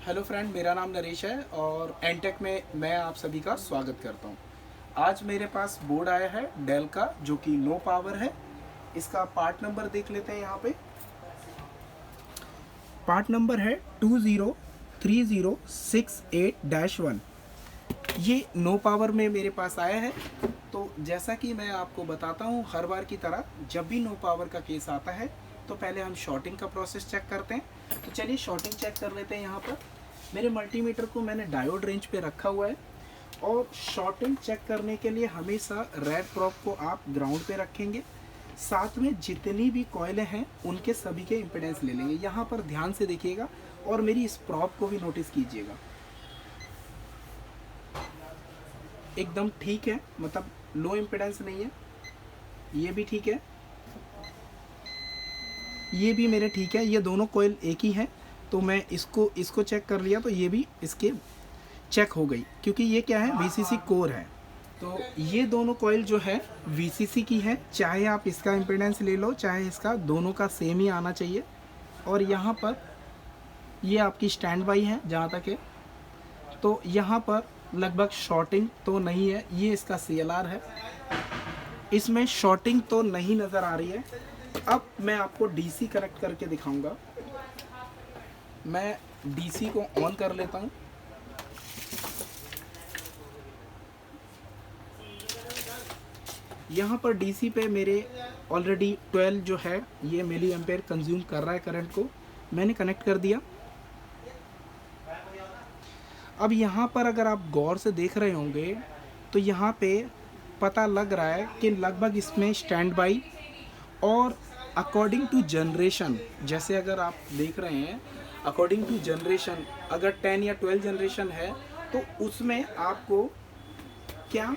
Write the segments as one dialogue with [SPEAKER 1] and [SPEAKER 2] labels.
[SPEAKER 1] Hello friend, मेरा नाम नरेश है और एनटेक में मैं आप सभी का स्वागत करता हूं। आज मेरे पास बोर्ड आया है डेल का, जो कि नो पावर है। इसका पार्ट नंबर देख लेते हैं। यहाँ पे पार्ट नंबर है 203068-1। ये नो पावर में मेरे पास आया है। तो जैसा कि मैं आपको बताता हूँ हर बार की तरह, जब भी नो पावर का केस आता है तो पहले हम शॉर्टिंग का प्रोसेस चेक करते हैं। तो चलिए शॉर्टिंग चेक कर लेते हैं। यहाँ पर मेरे मल्टीमीटर को मैंने डायोड रेंज पे रखा हुआ है और शॉर्टिंग चेक करने के लिए हमेशा रेड प्रॉप को आप ग्राउंड पे रखेंगे। साथ में जितनी भी कॉइलें हैं उनके सभी के इम्पिडेंस ले लेंगे। यहाँ पर ध्यान से देखिएगा और मेरी इस प्रॉप को भी नोटिस कीजिएगा। एकदम ठीक है, मतलब लो इम्पिडेंस नहीं है। ये भी ठीक है, ये भी मेरे ठीक है। ये दोनों कॉइल एक ही हैं। तो मैं इसको चेक कर लिया तो ये भी इसके चेक हो गई, क्योंकि ये क्या है, वीसीसी कोर है। तो ये दोनों कॉइल जो है वीसीसी की है। चाहे आप इसका इम्पिडेंस ले लो चाहे इसका, दोनों का सेम ही आना चाहिए। और यहाँ पर ये आपकी स्टैंड बाई है जहाँ तक है। तो यहाँ पर लगभग शॉर्टिंग तो नहीं है। ये इसका CLR है, इसमें शॉर्टिंग तो नहीं नज़र आ रही है। अब मैं आपको DC कनेक्ट करके दिखाऊंगा। मैं DC को ऑन कर लेता हूँ। यहाँ पर DC पे मेरे ऑलरेडी 12 जो है ये मिली एम्पेयर कंज्यूम कर रहा है करंट को। मैंने कनेक्ट कर दिया। अब यहाँ पर अगर आप गौर से देख रहे होंगे तो यहाँ पे पता लग रहा है कि लगभग इसमें स्टैंड बाई और अकॉर्डिंग टू जनरेशन, जैसे अगर आप देख रहे हैं अकॉर्डिंग टू जनरेशन, अगर 10 या 12 जनरेशन है तो उसमें आपको क्या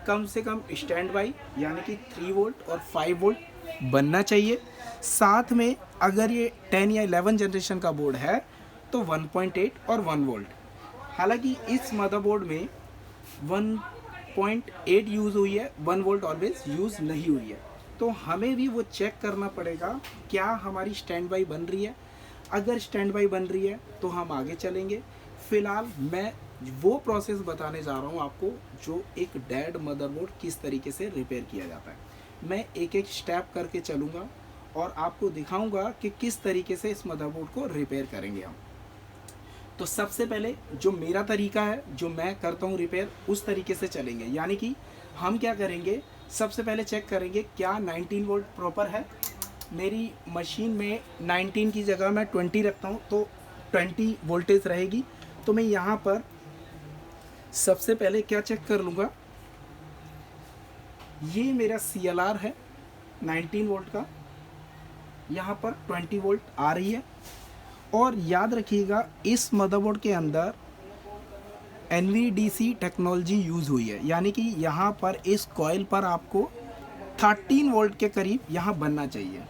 [SPEAKER 1] कम से कम स्टैंड बाई यानी कि 3 वोल्ट और 5 वोल्ट बनना चाहिए। साथ में अगर ये 10 या 11 जनरेशन का बोर्ड है तो 1.8 और 1 वोल्ट। हालांकि इस मदरबोर्ड में 1.8 यूज़ हुई है, 1 वोल्ट ऑलवेज यूज़ नहीं हुई है। तो हमें भी वो चेक करना पड़ेगा क्या हमारी स्टैंड बाई बन रही है। अगर स्टैंड बाई बन रही है तो हम आगे चलेंगे। फ़िलहाल मैं वो प्रोसेस बताने जा रहा हूँ आपको जो एक डेड मदरबोर्ड किस तरीके से रिपेयर किया जाता है। मैं एक एक स्टेप करके चलूँगा और आपको दिखाऊँगा कि किस तरीके से इस मदरबोर्ड को रिपेयर करेंगे हम। तो सबसे पहले जो मेरा तरीका है, जो मैं करता हूँ रिपेयर, उस तरीके से चलेंगे। यानी कि हम क्या करेंगे, सबसे पहले चेक करेंगे क्या 19 वोल्ट प्रॉपर है। मेरी मशीन में 19 की जगह मैं 20 रखता हूँ तो 20 वोल्टेज रहेगी। तो मैं यहाँ पर सबसे पहले क्या चेक कर लूँगा, ये मेरा CLR है 19 वोल्ट का, यहाँ पर 20 वोल्ट आ रही है। और याद रखिएगा इस मदरबोर्ड के अंदर NVDC टेक्नोलॉजी यूज़ हुई है, यानी कि यहाँ पर इस कॉइल पर आपको 13 वोल्ट के करीब यहाँ बनना चाहिए।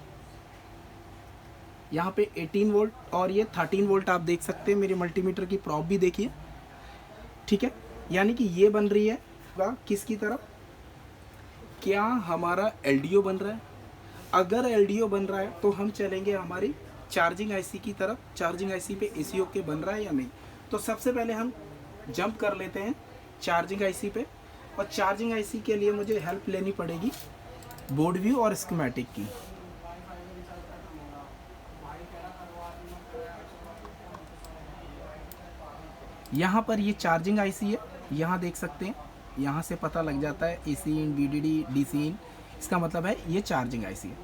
[SPEAKER 1] यहाँ पे 18 वोल्ट और ये 13 वोल्ट आप देख सकते हैं। मेरे मल्टीमीटर की प्रॉप भी देखिए, ठीक है। यानी कि ये बन रही है किसकी तरफ, क्या हमारा LDO बन रहा है। अगर LDO बन रहा है तो हम चलेंगे हमारी चार्जिंग IC की तरफ। चार्जिंग IC पे AC ओके बन रहा है या नहीं। तो सबसे पहले हम जंप कर लेते हैं चार्जिंग IC पे। और चार्जिंग IC के लिए मुझे हेल्प लेनी पड़ेगी बोर्ड व्यू और स्कीमेटिक की। यहाँ पर ये चार्जिंग IC है, यहाँ देख सकते हैं। यहाँ से पता लग जाता है AC इन, VDD, DC इन, इसका मतलब है ये चार्जिंग IC है।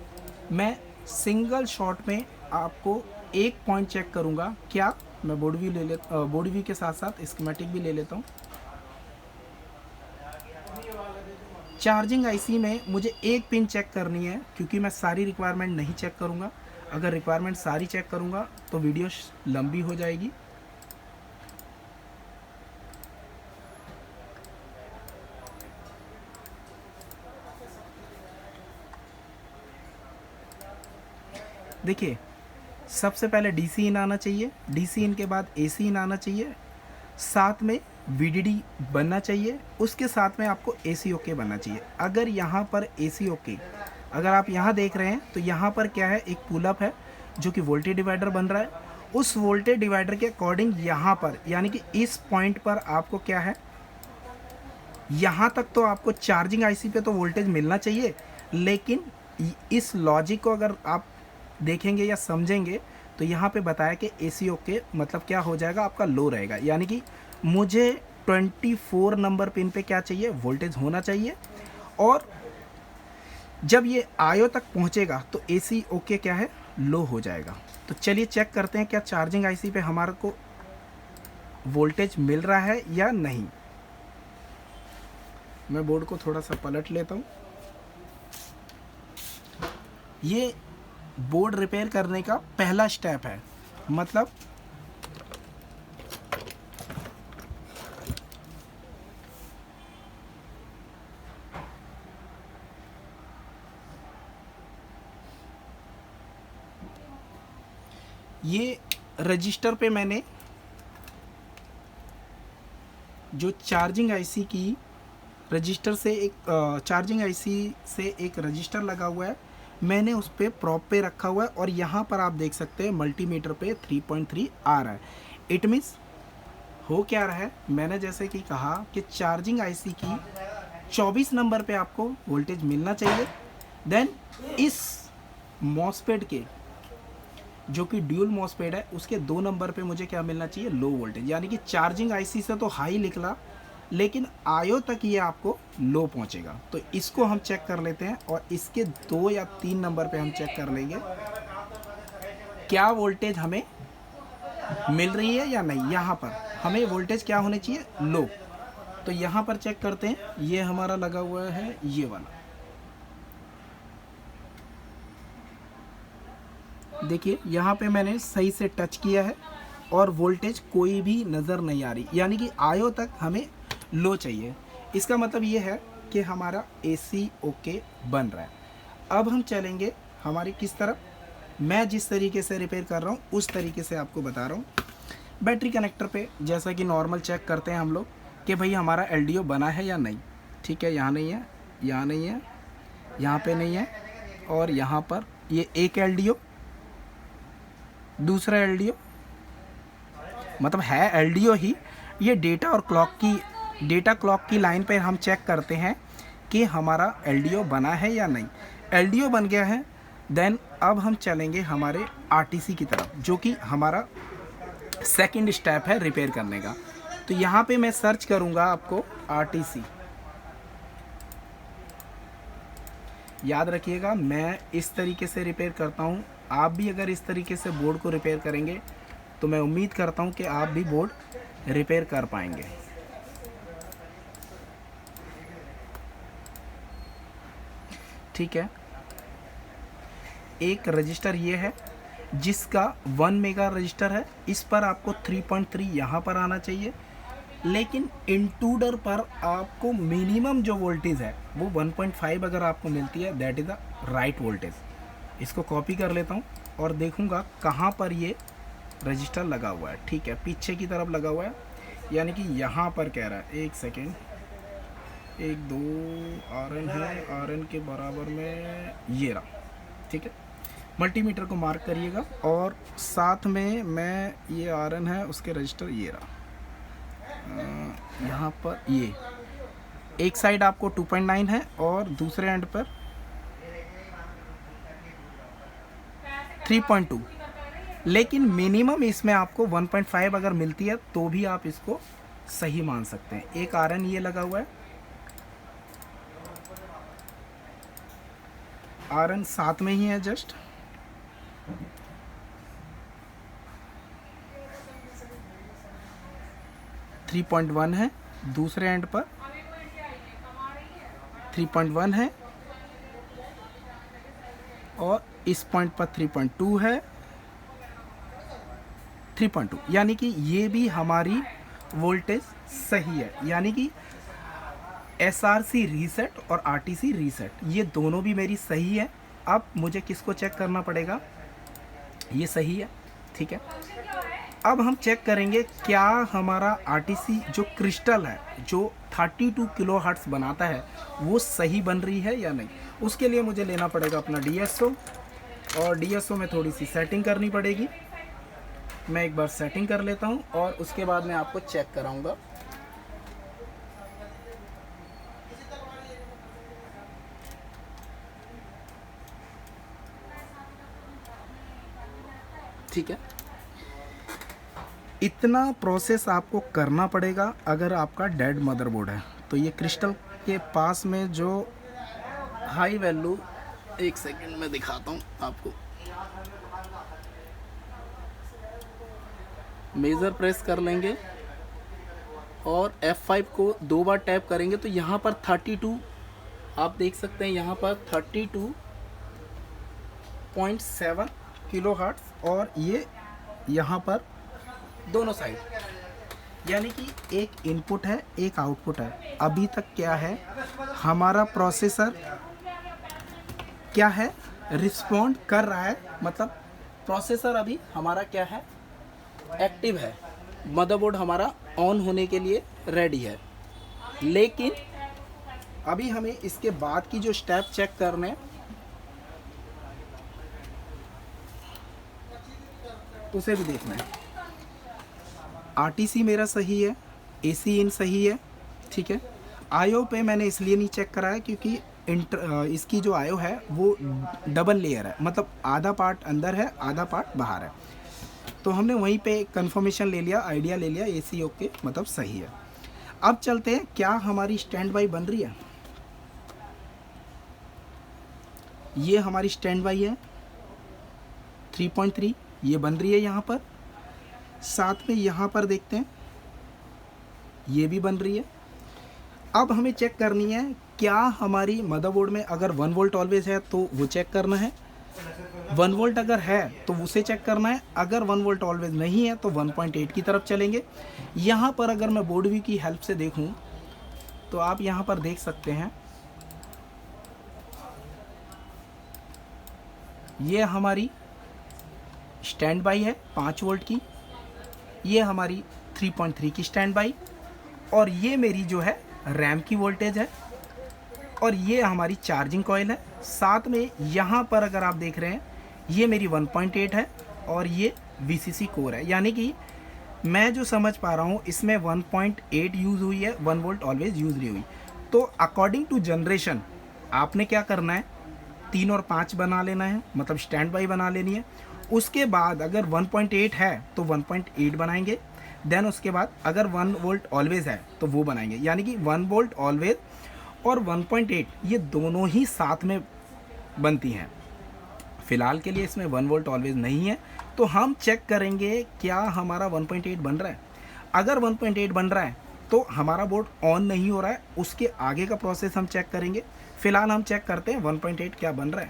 [SPEAKER 1] मैं सिंगल शॉट में आपको एक पॉइंट चेक करूँगा। क्या मैं बोर्ड व्यू के साथ साथ स्कीमेटिक भी ले लेता हूँ। चार्जिंग IC में मुझे एक पिन चेक करनी है, क्योंकि मैं सारी रिक्वायरमेंट नहीं चेक करूँगा। अगर रिक्वायरमेंट सारी चेक करूँगा तो वीडियो लंबी हो जाएगी। देखिए सबसे पहले DC इन आना चाहिए, DC इन के बाद AC इन आना चाहिए, साथ में VDD बनना चाहिए, उसके साथ में आपको AC ओके बनना चाहिए। अगर यहाँ पर AC ओके, अगर आप यहाँ देख रहे हैं तो यहाँ पर क्या है, एक पुल अप है जो कि वोल्टेज डिवाइडर बन रहा है उस वोल्टेज डिवाइडर के अकॉर्डिंग यहाँ पर यानी कि इस पॉइंट पर आपको क्या है, यहाँ तक तो आपको चार्जिंग आईसी पे तो वोल्टेज मिलना चाहिए, लेकिन इस लॉजिक को अगर आप देखेंगे या समझेंगे तो यहाँ पे बताया कि एसी ओके मतलब क्या हो जाएगा, आपका लो रहेगा। यानी कि मुझे 24 नंबर पिन पे क्या चाहिए, वोल्टेज होना चाहिए, और जब ये आयो तक पहुँचेगा तो एसी ओके क्या है, लो हो जाएगा। तो चलिए चेक करते हैं क्या चार्जिंग आईसी पे हमारे को वोल्टेज मिल रहा है या नहीं। मैं बोर्ड को थोड़ा सा पलट लेता हूँ। ये बोर्ड रिपेयर करने का पहला स्टेप है, मतलब ये रजिस्टर पे मैंने जो चार्जिंग आईसी की रजिस्टर से एक चार्जिंग आईसी से एक रजिस्टर लगा हुआ है, मैंने उस पर प्रॉप पे रखा हुआ है, और यहाँ पर आप देख सकते हैं मल्टीमीटर पे 3.3 आ रहा है। इट मीन्स हो क्या रहा है, मैंने जैसे कि कहा कि चार्जिंग आईसी की 24 नंबर पे आपको वोल्टेज मिलना चाहिए। देन इस मॉसफेट के जो कि ड्यूल मॉसफेट है उसके 2 नंबर पे मुझे क्या मिलना चाहिए, लो वोल्टेज। यानी कि चार्जिंग आईसी से तो हाई निकला, लेकिन आयो तक ये आपको लो पहुंचेगा। तो इसको हम चेक कर लेते हैं, और इसके 2 या 3 नंबर पे हम चेक कर लेंगे क्या वोल्टेज हमें मिल रही है या नहीं। यहाँ पर हमें वोल्टेज क्या होनी चाहिए, लो। तो यहाँ पर चेक करते हैं, ये हमारा लगा हुआ है ये वाला, देखिए यहाँ पे मैंने सही से टच किया है और वोल्टेज कोई भी नज़र नहीं आ रही, यानी कि आयो तक हमें लो चाहिए। इसका मतलब ये है कि हमारा एसी ओके बन रहा है। अब हम चलेंगे हमारी किस तरफ, मैं जिस तरीके से रिपेयर कर रहा हूँ उस तरीके से आपको बता रहा हूँ। बैटरी कनेक्टर पे जैसा कि नॉर्मल चेक करते हैं हम लोग कि भाई हमारा एलडीओ बना है या नहीं। ठीक है, यहाँ नहीं है, यहाँ नहीं है, यहाँ पे नहीं है, और यहाँ पर ये एक एलडीओ, दूसरा एलडीओ, मतलब है एलडीओ ही। ये डेटा और क्लॉक की लाइन पे हम चेक करते हैं कि हमारा एलडीओ बना है या नहीं। एलडीओ बन गया है, देन अब हम चलेंगे हमारे आरटीसी की तरफ, जो कि हमारा सेकंड स्टेप है रिपेयर करने का। तो यहाँ पे मैं सर्च करूँगा आपको आरटीसी। याद रखिएगा मैं इस तरीके से रिपेयर करता हूँ, आप भी अगर इस तरीके से बोर्ड को रिपेयर करेंगे तो मैं उम्मीद करता हूँ कि आप भी बोर्ड रिपेयर कर पाएंगे। ठीक है, एक रजिस्टर ये है जिसका 1 मेगा रजिस्टर है, इस पर आपको 3.3 यहाँ पर आना चाहिए, लेकिन इंट्रूडर पर आपको मिनिमम जो वोल्टेज है वो 1.5 अगर आपको मिलती है, that is the right voltage. इसको कॉपी कर लेता हूँ और देखूँगा कहाँ पर ये रजिस्टर लगा हुआ है। ठीक है, पीछे की तरफ लगा हुआ है, यानी कि यहाँ पर कह रहा है, एक सेकेंड, 1 2 RN है, RN के बराबर में ये रहा। ठीक है, मल्टीमीटर को मार्क करिएगा, और साथ में मैं ये RN है उसके रजिस्टर ये रहा, यहाँ पर ये एक साइड आपको 2.9 है और दूसरे एंड पर 3.2, लेकिन मिनिमम इसमें आपको 1.5 अगर मिलती है तो भी आप इसको सही मान सकते हैं। एक RN ये लगा हुआ है, RN साथ में ही है जस्ट, .1 है, दूसरे एंड पर 3.1 है, और इस पॉइंट पर 3.2 है, 3.2, यानी कि ये भी हमारी वोल्टेज सही है। यानी कि SRC रीसेट और RTC रीसेट ये दोनों भी मेरी सही है। अब मुझे किसको चेक करना पड़ेगा, ये सही है। ठीक है, अब हम चेक करेंगे क्या हमारा RTC जो क्रिस्टल है जो 32 किलो हर्ट्ज बनाता है वो सही बन रही है या नहीं। उसके लिए मुझे लेना पड़ेगा अपना DSO, और DSO में थोड़ी सी सेटिंग करनी पड़ेगी। मैं एक बार सेटिंग कर लेता हूँ और उसके बाद मैं आपको चेक कराऊंगा। ठीक है, इतना प्रोसेस आपको करना पड़ेगा अगर आपका डेड मदरबोर्ड है। तो ये क्रिस्टल के पास में जो हाई वैल्यू, एक सेकंड में दिखाता हूँ आपको, मेज़र प्रेस कर लेंगे और F5 को 2 बार टैप करेंगे तो यहाँ पर 32 आप देख सकते हैं, यहाँ पर 32.7 किलो हर्ट्ज़ और ये यहाँ पर दोनों साइड, यानी कि एक इनपुट है एक आउटपुट है। अभी तक क्या है, हमारा प्रोसेसर क्या है, रिस्पॉन्ड कर रहा है, मतलब प्रोसेसर अभी हमारा क्या है, एक्टिव है। मदरबोर्ड हमारा ऑन होने के लिए रेडी है। लेकिन अभी हमें इसके बाद की जो स्टेप चेक करने, उसे भी देखना है। आरटीसी मेरा सही है, एसी इन सही है, ठीक है। आईओ पे मैंने इसलिए नहीं चेक कराया क्योंकि इसकी जो आईओ है वो डबल लेयर है, मतलब आधा पार्ट अंदर है आधा पार्ट बाहर है। तो हमने वहीं पे कंफर्मेशन ले लिया, आइडिया ले लिया, एसी ओके मतलब सही है। अब चलते हैं, क्या हमारी स्टैंड बाई बन रही है। ये हमारी स्टैंड बाई है 3.3, ये बन रही है यहाँ पर। साथ में यहाँ पर देखते हैं ये भी बन रही है। अब हमें चेक करनी है क्या हमारी मदरबोर्ड में अगर 1 वोल्ट ऑलवेज है तो वो चेक करना है, 1 वोल्ट अगर है तो उसे चेक करना है। अगर 1 वोल्ट ऑलवेज नहीं है तो 1.8 की तरफ चलेंगे। यहाँ पर अगर मैं बोर्ड व्यू की हेल्प से देखूँ तो आप यहाँ पर देख सकते हैं, ये हमारी स्टैंड बाई है 5 वोल्ट की, ये हमारी 3.3 की स्टैंड बाई, और ये मेरी जो है रैम की वोल्टेज है, और ये हमारी चार्जिंग कॉइल है। साथ में यहाँ पर अगर आप देख रहे हैं ये मेरी 1.8 है और ये VCC कोर है, यानी कि मैं जो समझ पा रहा हूँ इसमें 1.8 यूज़ हुई है, 1 वोल्ट ऑलवेज यूज़ नहीं हुई। तो अकॉर्डिंग टू जनरेशन आपने क्या करना है, 3 और 5 बना लेना है, मतलब स्टैंड बाई बना लेनी है। उसके बाद अगर 1.8 है तो 1.8 बनाएंगे, देन उसके बाद अगर 1 वोल्ट ऑलवेज है तो वो बनाएंगे, यानी कि 1 वोल्ट ऑलवेज और 1.8 ये दोनों ही साथ में बनती हैं। फ़िलहाल के लिए इसमें 1 वोल्ट ऑलवेज नहीं है, तो हम चेक करेंगे क्या हमारा 1.8 बन रहा है। अगर 1.8 बन रहा है तो हमारा बोर्ड ऑन नहीं हो रहा है, उसके आगे का प्रोसेस हम चेक करेंगे। फ़िलहाल हम चेक करते हैं 1.8 क्या बन रहा है।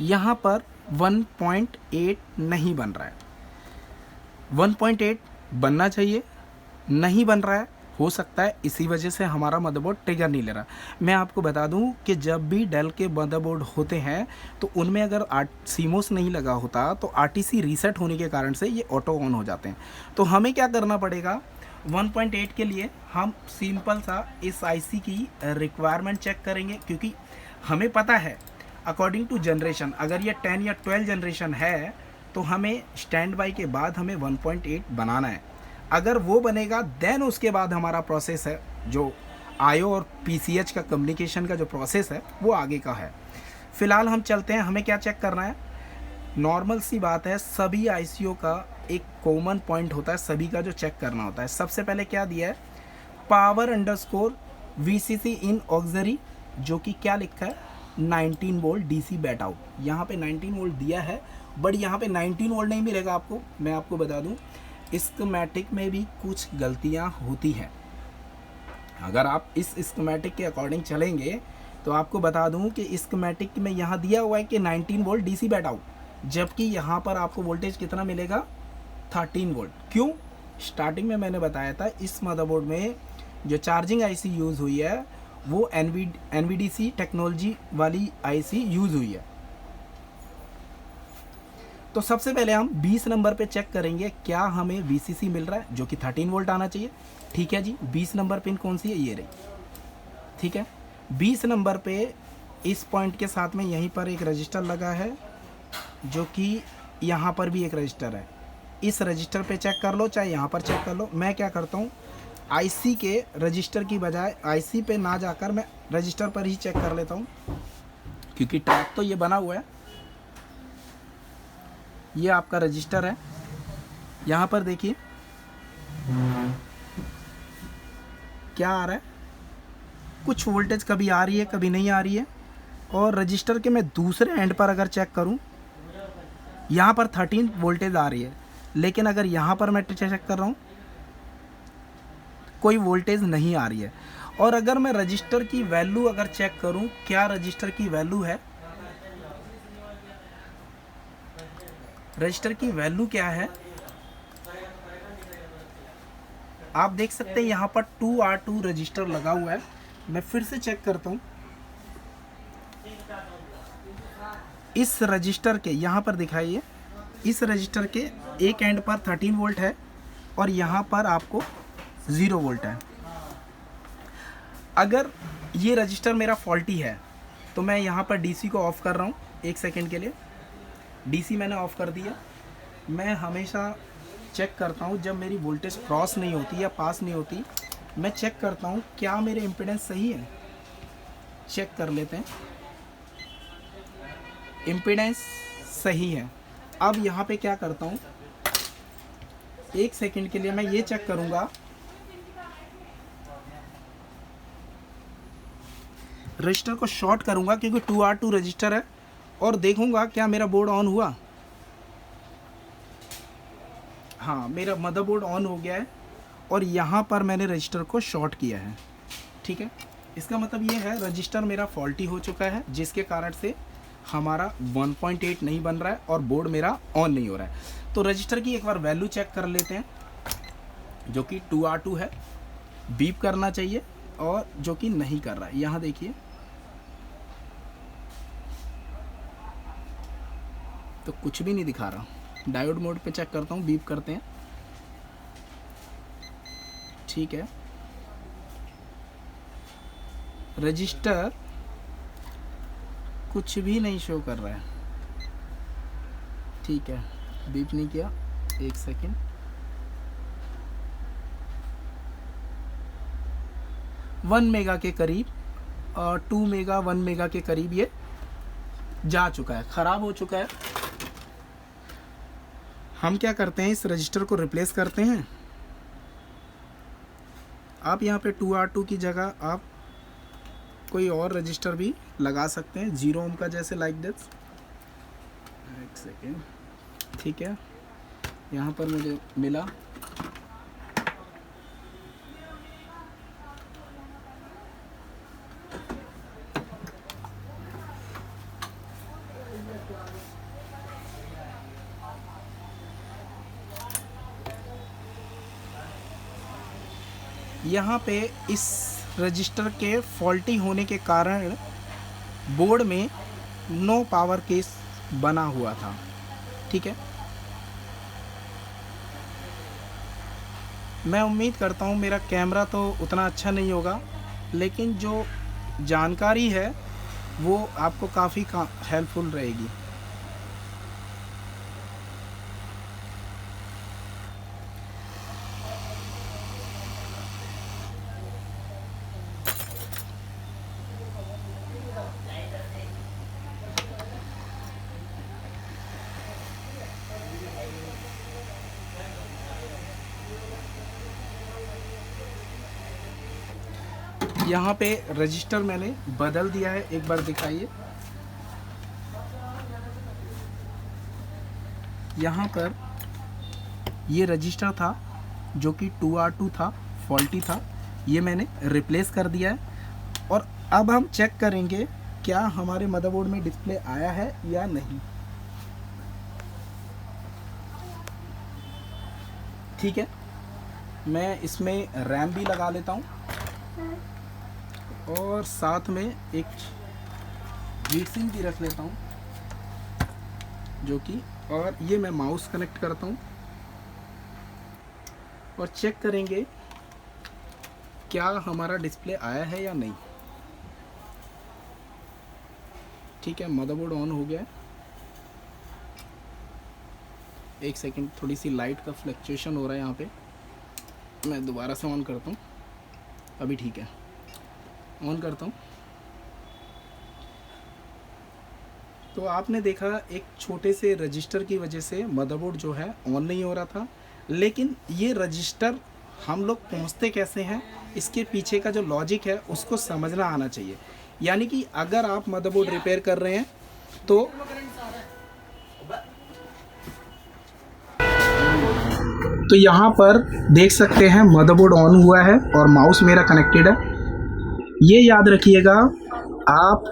[SPEAKER 1] यहाँ पर 1.8 नहीं बन रहा है, 1.8 बनना चाहिए, नहीं बन रहा है। हो सकता है इसी वजह से हमारा मदरबोर्ड ट्रिगर नहीं ले रहा। मैं आपको बता दूं कि जब भी डेल के मदरबोर्ड होते हैं तो उनमें अगर सीमोस नहीं लगा होता तो आरटीसी रीसेट होने के कारण से ये ऑटो ऑन हो जाते हैं। तो हमें क्या करना पड़ेगा, 1.8 के लिए हम सिंपल सा इस आईसी की रिक्वायरमेंट चेक करेंगे, क्योंकि हमें पता है अकॉर्डिंग टू जनरेशन अगर ये 10 या 12 जनरेशन है तो हमें स्टैंड बाई के बाद हमें 1.8 बनाना है। अगर वो बनेगा देन उसके बाद हमारा प्रोसेस है जो आईओ और पीसीएच का कम्युनिकेशन का जो प्रोसेस है वो आगे का है। फ़िलहाल हम चलते हैं, हमें क्या चेक करना है। नॉर्मल सी बात है, सभी आईसीओ का एक कॉमन पॉइंट होता है, सभी का जो चेक करना होता है। सबसे पहले क्या दिया है, पावर अंडरस्कोर VCC इन ऑक्सिलरी, जो कि क्या लिखा है 19 वोल्ट DC बैट आउट। यहाँ पे 19 वोल्ट दिया है, बट यहाँ पे 19 वोल्ट नहीं मिलेगा आपको। मैं आपको बता दूँ स्कीमेटिक में भी कुछ गलतियाँ होती हैं। अगर आप इस स्कीमेटिक के अकॉर्डिंग चलेंगे तो आपको बता दूं कि स्कीमेटिक में यहाँ दिया हुआ है कि 19 वोल्ट DC बैट आउट, जबकि यहाँ पर आपको वोल्टेज कितना मिलेगा 13 वोल्ट। क्यों, स्टार्टिंग में मैंने बताया था इस मदरबोर्ड में जो चार्जिंग IC यूज़ हुई है वो NVDC टेक्नोलॉजी वाली IC यूज़ हुई है। तो सबसे पहले हम 20 नंबर पे चेक करेंगे क्या हमें VCC मिल रहा है, जो कि 13 वोल्ट आना चाहिए। ठीक है जी, 20 नंबर पिन कौन सी है, ये रही। ठीक है, 20 नंबर पे इस पॉइंट के साथ में यहीं पर एक रजिस्टर लगा है, जो कि यहाँ पर भी एक रजिस्टर है। इस रजिस्टर पे चेक कर लो, चाहे यहाँ पर चेक कर लो। मैं क्या करता हूँ, IC के रजिस्टर की बजाय IC पे ना जाकर मैं रजिस्टर पर ही चेक कर लेता हूँ, क्योंकि ट्रैक तो ये बना हुआ है। ये आपका रजिस्टर है, यहाँ पर देखिए क्या आ रहा है, कुछ वोल्टेज कभी आ रही है कभी नहीं आ रही है। और रजिस्टर के मैं दूसरे एंड पर अगर चेक करूं, यहाँ पर 13 वोल्टेज आ रही है, लेकिन अगर यहाँ पर मैं चेक कर रहा हूँ कोई वोल्टेज नहीं आ रही है। और अगर मैं रजिस्टर की वैल्यू अगर चेक करूं, क्या रजिस्टर की वैल्यू है, रजिस्टर की वैल्यू क्या है, आप देख सकते हैं यहाँ पर 2R2 रजिस्टर लगा हुआ है। मैं फिर से चेक करता हूँ, इस रजिस्टर के यहाँ पर दिखाइए, इस रजिस्टर के एक एंड पर 13 वोल्ट है और यहाँ पर आपको 0 वोल्ट है। अगर ये रजिस्टर मेरा फॉल्टी है तो मैं यहाँ पर DC को ऑफ़ कर रहा हूँ 1 सेकेंड के लिए। DC मैंने ऑफ़ कर दिया। मैं हमेशा चेक करता हूँ, जब मेरी वोल्टेज क्रॉस नहीं होती या पास नहीं होती, मैं चेक करता हूँ क्या मेरे इम्पीडेंस सही है। चेक कर लेते हैं, इम्पीडेंस सही है। अब यहाँ पे क्या करता हूँ, 1 सेकेंड के लिए मैं ये चेक करूँगा, रजिस्टर को शॉर्ट करूँगा क्योंकि 2R2 रजिस्टर है, और देखूँगा क्या मेरा बोर्ड ऑन हुआ। हाँ, मेरा मदरबोर्ड ऑन हो गया है और यहाँ पर मैंने रजिस्टर को शॉर्ट किया है। ठीक है, इसका मतलब ये है रजिस्टर मेरा फॉल्टी हो चुका है, जिसके कारण से हमारा 1.8 नहीं बन रहा है और बोर्ड मेरा ऑन नहीं हो रहा है। तो रजिस्टर की एक बार वैल्यू चेक कर लेते हैं, जो कि 2R2 है, बीप करना चाहिए और जो कि नहीं कर रहा है। यहाँ देखिए, तो कुछ भी नहीं दिखा रहा। डायोड मोड पे चेक करता हूँ, बीप करते हैं। ठीक है, रजिस्टर कुछ भी नहीं शो कर रहा है। ठीक है, बीप नहीं किया। 1 सेकेंड, वन मेगा के करीब और 2 मेगा 1 मेगा के करीब ये जा चुका है, ख़राब हो चुका है। हम क्या करते हैं, इस रजिस्टर को रिप्लेस करते हैं। आप यहाँ पे 2R2 की जगह आप कोई और रजिस्टर भी लगा सकते हैं, 0 ओम का, जैसे लाइक दिस। 1 सेकेंड। ठीक है, यहाँ पर मुझे मिला। यहाँ पे इस रजिस्टर के फॉल्टी होने के कारण बोर्ड में नो पावर केस बना हुआ था। ठीक है, मैं उम्मीद करता हूँ मेरा कैमरा तो उतना अच्छा नहीं होगा, लेकिन जो जानकारी है वो आपको काफ़ी हेल्पफुल रहेगी। यहाँ पे रजिस्टर मैंने बदल दिया है, एक बार दिखाइए। यहाँ पर ये रजिस्टर था जो कि 2R2 था, फॉल्टी था, ये मैंने रिप्लेस कर दिया है। और अब हम चेक करेंगे क्या हमारे मदरबोर्ड में डिस्प्ले आया है या नहीं। ठीक है, मैं इसमें रैम भी लगा लेता हूँ और साथ में एक हीट सिंक भी रख लेता हूँ, जो कि और ये मैं माउस कनेक्ट करता हूँ और चेक करेंगे क्या हमारा डिस्प्ले आया है या नहीं। ठीक है, मदरबोर्ड ऑन हो गया है। एक सेकंड, थोड़ी सी लाइट का फ्लक्चुएशन हो रहा है यहाँ पे, मैं दोबारा से ऑन करता हूँ। अभी ठीक है, ऑन करता हूँ। तो आपने देखा एक छोटे से रजिस्टर की वजह से मदरबोर्ड जो है ऑन नहीं हो रहा था, लेकिन ये रजिस्टर हम लोग पहुँचते कैसे हैं, इसके पीछे का जो लॉजिक है उसको समझना आना चाहिए। यानी कि अगर आप मदरबोर्ड रिपेयर कर रहे हैं तो यहाँ पर देख सकते हैं मदरबोर्ड ऑन हुआ है और माउस मेरा कनेक्टेड है। ये याद रखिएगा, आप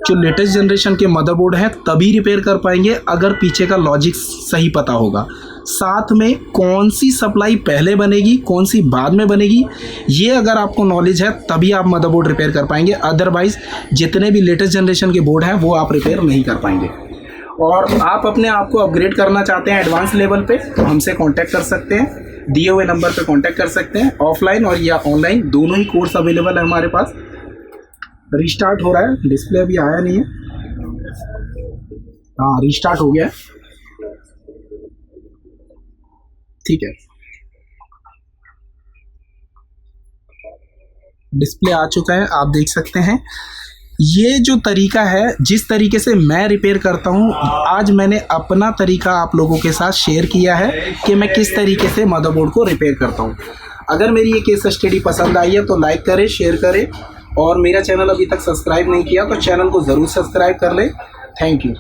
[SPEAKER 1] जो लेटेस्ट जनरेशन के मदरबोर्ड हैं तभी रिपेयर कर पाएंगे अगर पीछे का लॉजिक सही पता होगा। साथ में कौन सी सप्लाई पहले बनेगी कौन सी बाद में बनेगी, ये अगर आपको नॉलेज है तभी आप मदरबोर्ड रिपेयर कर पाएंगे। अदरवाइज़ जितने भी लेटेस्ट जनरेशन के बोर्ड हैं वो आप रिपेयर नहीं कर पाएंगे। और आप अपने आप को अपग्रेड करना चाहते हैं एडवांस लेवल पे, तो हमसे कांटेक्ट कर सकते हैं, दिए हुए नंबर पे कांटेक्ट कर सकते हैं। ऑफलाइन और या ऑनलाइन दोनों ही कोर्स अवेलेबल है हमारे पास। रीस्टार्ट हो रहा है, डिस्प्ले अभी आया नहीं है। हाँ, रीस्टार्ट हो गया है। ठीक है, डिस्प्ले आ चुका है, आप देख सकते हैं। ये जो तरीका है, जिस तरीके से मैं रिपेयर करता हूँ, आज मैंने अपना तरीका आप लोगों के साथ शेयर किया है कि मैं किस तरीके से मदरबोर्ड को रिपेयर करता हूँ। अगर मेरी ये केस स्टडी पसंद आई है तो लाइक करें, शेयर करें, और मेरा चैनल अभी तक सब्सक्राइब नहीं किया तो चैनल को ज़रूर सब्सक्राइब कर लें। Thank you.